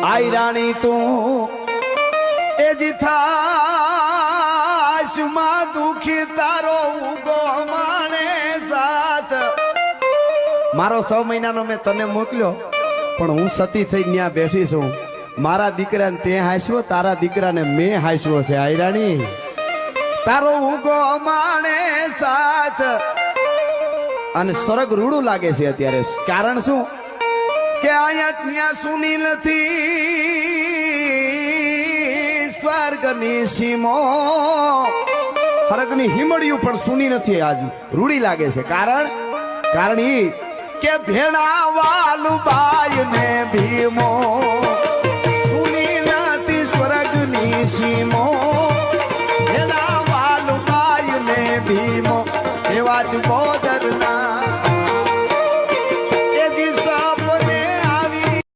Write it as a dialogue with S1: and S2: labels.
S1: આઈ રાણી તું એ જીથાશમાં દુખી તારો ઉગો માણે સાથ. મારો 6 મહિનાનો મેં તને મોકલ્યો પણ હું સતી થઈ ત્યાં બેઠી છું. મારા દીકરાને તે હાંસવો, તારા દીકરાને મેં હાંસવો છે. આઈ રાણી તારો ઉગો માણે સાથ. અને સ્વર્ગ રૂડું લાગે છે અત્યારે. કારણ શું કે અહીંયા ત્યાં સુની નથી સ્વર્ગની સીમો. સ્વર્ગની હિમડિયું પણ સુની નથી, આજ રૂડી લાગે છે. કારણ ઈ કે ભેણા વાલુબાઈ ને